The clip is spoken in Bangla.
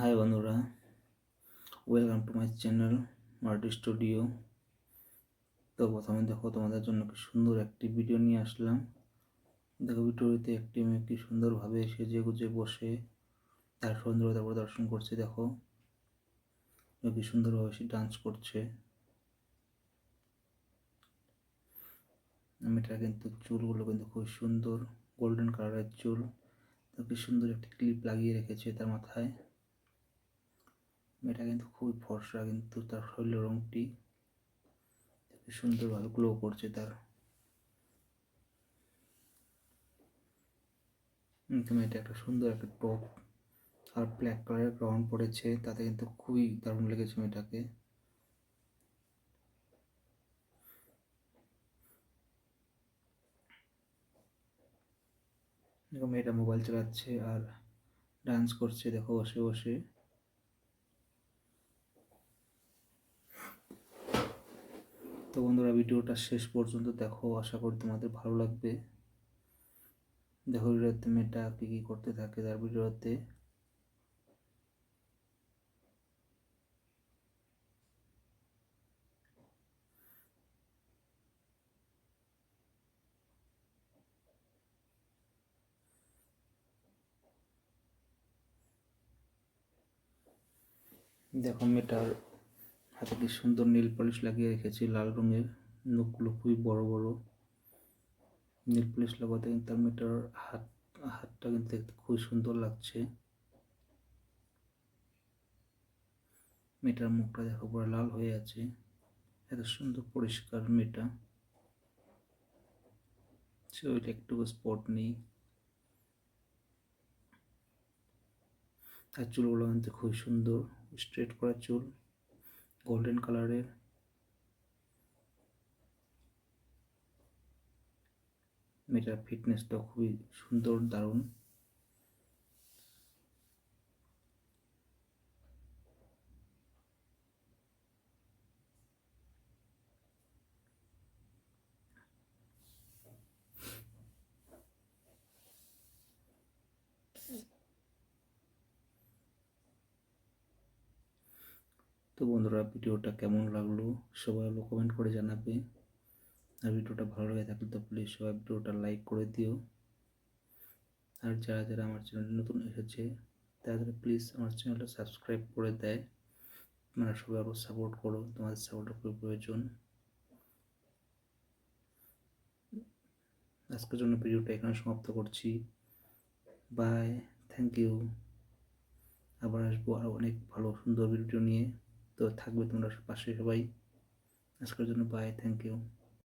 হাই বন্ধুরা, welcome to my channel মার্টি studio. তো প্রথমে দেখো, তোমাদের জন্য কি সুন্দর একটি ভিডিও নিয়ে আসলাম। দেখো, ভিডিওতে একটি মেয়ে কি সুন্দরভাবে সেজে গুজে বসে তার সৌন্দর্যতা প্রদর্শন করছে। দেখো কি সুন্দরভাবে সে ডান্স করছে। মেয়েটার কিন্তু চুলগুলো কিন্তু খুব সুন্দর, গোল্ডেন কালারের চুল। কি সুন্দর একটি ক্লিপ লাগিয়ে রেখেছে তার মাথায়। মেয়েটা কিন্তু খুবই ফর্সা, কিন্তু তার শরীরের রঙটি সুন্দরভাবে গ্লো করছে। তার মেয়েটা একটা সুন্দর একটা টপ আর ব্ল্যাক কালারের গ্রাউন্ড পড়েছে, তাতে কিন্তু খুবই দারুণ লেগেছে মেয়েটাকে। দেখো, মেয়েটা মোবাইল চালাচ্ছে আর ডান্স করছে, দেখো বসে বসে। তো বন্ধুরা, ভিডিওটা শেষ পর্যন্ত দেখো, আশা করি তোমাদের ভালো লাগবে। দেখো ভিডিওতে মেয়েটা কি কি করতে থাকে তার ভিডিওতে। দেখো, মেয়েটার হাতে কি সুন্দর নীল পলিশ লাগিয়ে রেখেছে লাল রঙের। নখগুলো খুবই বড় বড়। নীল পলিশ লাগাতে কিন্তু তার মেয়েটার হাতটা কিন্তু দেখতে খুবই সুন্দর লাগছে। মেয়েটার মুখটা দেখো পুরো লাল হয়ে আছে, এত সুন্দর পরিষ্কার মেয়েটা। শরীরে একটুকু স্পট নেই। তার চুলগুলো কিন্তু খুবই সুন্দর, স্ট্রেট করা চুল, গোল্ডেন কালারের। মেয়েটার ফিটনেসটা খুবই সুন্দর, দারুণ। তো বন্ধুরা, ভিডিওটা কেমন লাগলো সবাই কমেন্ট করে জানাবে। আর ভিডিওটা ভালো লেগে থাকলে তো প্লিজ সবাই ভিডিওটা লাইক করে দিও। আর যারা যারা আমার চ্যানেলে নতুন এসেছে তারা প্লিজ আমার চ্যানেলটা সাবস্ক্রাইব করে দেয়। তোমরা সবাই আরও সাপোর্ট করো, তোমাদের সাপোর্টের খুব প্রয়োজন। আজকের জন্য ভিডিওটা এখানে সমাপ্ত করছি। Bye, thank you. আবার আসবো আরও অনেক ভালো সুন্দর ভিডিও নিয়ে। তো থাকবে তোমরা পাশে সবাই। আজকের জন্য বাই, থ্যাংক ইউ।